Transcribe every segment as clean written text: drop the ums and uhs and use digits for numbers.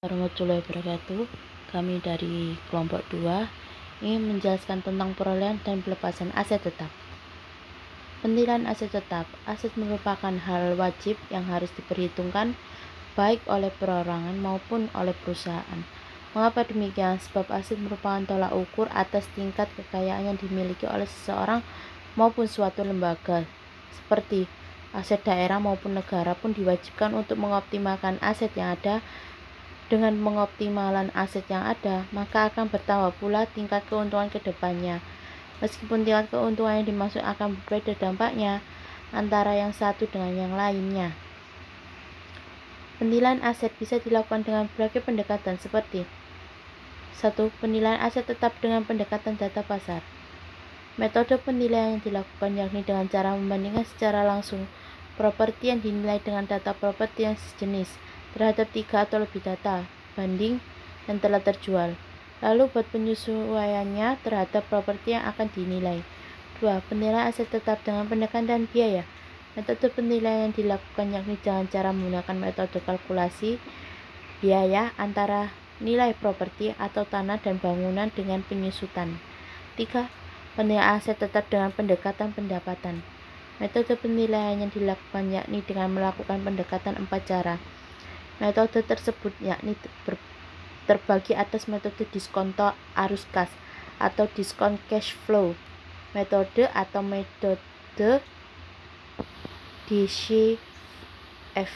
Warahmatullahi wabarakatuh. Kami dari kelompok 2 ingin menjelaskan tentang perolehan dan pelepasan aset tetap. Penilaian aset tetap. Aset merupakan hal wajib yang harus diperhitungkan baik oleh perorangan maupun oleh perusahaan. Mengapa demikian? Sebab aset merupakan tolak ukur atas tingkat kekayaan yang dimiliki oleh seseorang maupun suatu lembaga. Seperti aset daerah maupun negara pun diwajibkan untuk mengoptimalkan aset yang ada. Dengan mengoptimalan aset yang ada, maka akan bertambah pula tingkat keuntungan ke depannya. Meskipun tingkat keuntungan yang dimaksud akan berbeda dampaknya antara yang satu dengan yang lainnya. Penilaian aset bisa dilakukan dengan berbagai pendekatan seperti 1. Penilaian aset tetap dengan pendekatan data pasar. Metode penilaian yang dilakukan yakni dengan cara membandingkan secara langsung properti yang dinilai dengan data properti yang sejenis terhadap 3 atau lebih data banding yang telah terjual, lalu buat penyesuaiannya terhadap properti yang akan dinilai. 2. Penilaian aset tetap dengan pendekatan biaya. Metode penilaian yang dilakukan yakni dengan cara menggunakan metode kalkulasi biaya antara nilai properti atau tanah dan bangunan dengan penyusutan. 3. Penilaian aset tetap dengan pendekatan pendapatan. Metode penilaian yang dilakukan yakni dengan melakukan pendekatan 4 cara. Metode tersebut yakni terbagi atas metode diskonto arus kas atau diskon cash flow metode atau metode DCF,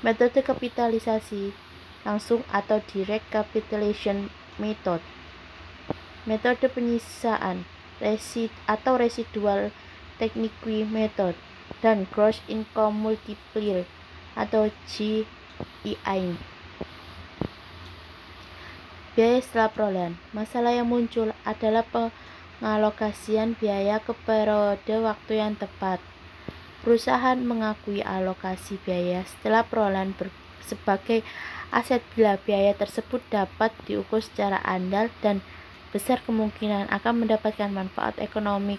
metode kapitalisasi langsung atau direct capitalization method, metode penyisaan atau residual technique method, dan gross income multiplier atau GII. Biaya setelah perolehan. Masalah yang muncul adalah pengalokasian biaya ke periode waktu yang tepat. Perusahaan mengakui alokasi biaya setelah perolehan sebagai aset bila biaya tersebut dapat diukur secara andal dan besar kemungkinan akan mendapatkan manfaat ekonomi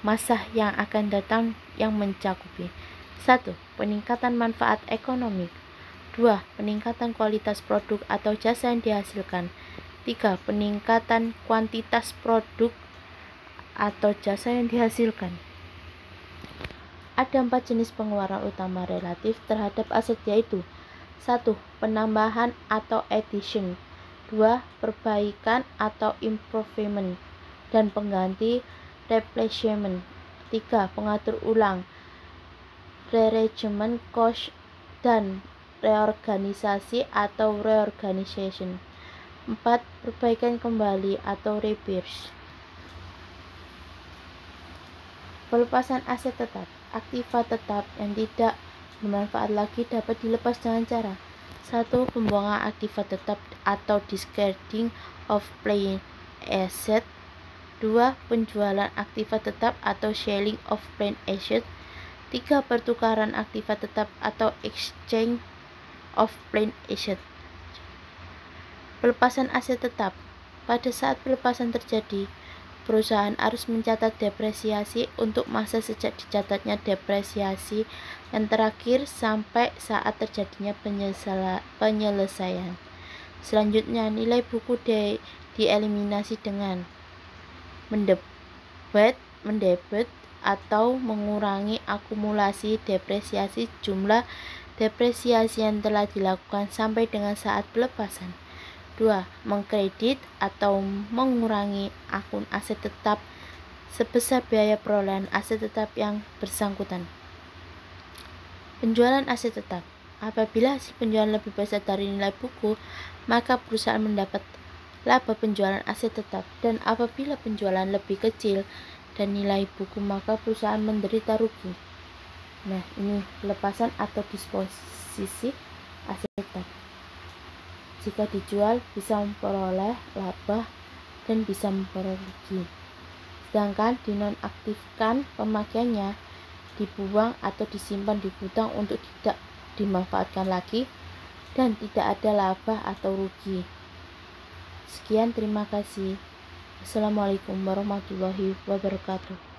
masa yang akan datang yang mencakupi 1. Peningkatan manfaat ekonomi. 2. Peningkatan kualitas produk atau jasa yang dihasilkan. 3. Peningkatan kuantitas produk atau jasa yang dihasilkan. Ada 4 jenis pengeluaran utama relatif terhadap aset yaitu 1. Penambahan atau addition. 2. Perbaikan atau improvement dan pengganti replacement. 3. Pengatur ulang rearrangement cost dan reorganisasi atau reorganization. 4. Perbaikan kembali atau reverse. Pelepasan aset tetap. Aktiva tetap yang tidak bermanfaat lagi dapat dilepas dengan cara 1. Pembuangan aktiva tetap atau discarding of plain asset. 2. Penjualan aktiva tetap atau selling of plain asset. 3. Pertukaran aktiva tetap atau exchange of plain asset. Pelepasan aset tetap. Pada saat pelepasan terjadi, perusahaan harus mencatat depresiasi untuk masa sejak dicatatnya depresiasi yang terakhir sampai saat terjadinya penyelesaian. Selanjutnya, nilai buku dieliminasi dengan mendebet atau mengurangi akumulasi depresiasi jumlah depresiasi yang telah dilakukan sampai dengan saat pelepasan. 2. Mengkredit atau mengurangi akun aset tetap sebesar biaya perolehan aset tetap yang bersangkutan. Penjualan aset tetap. Apabila hasil penjualan lebih besar dari nilai buku, maka perusahaan mendapat laba penjualan aset tetap, dan apabila penjualan lebih kecil dan nilai buku, maka perusahaan menderita rugi. Nah, ini pelepasan atau disposisi aset tetap. Jika dijual bisa memperoleh laba dan bisa memperoleh rugi. Sedangkan dinonaktifkan pemakaiannya, dibuang atau disimpan di gudang untuk tidak dimanfaatkan lagi dan tidak ada laba atau rugi. Sekian, terima kasih. Assalamualaikum warahmatullahi wabarakatuh.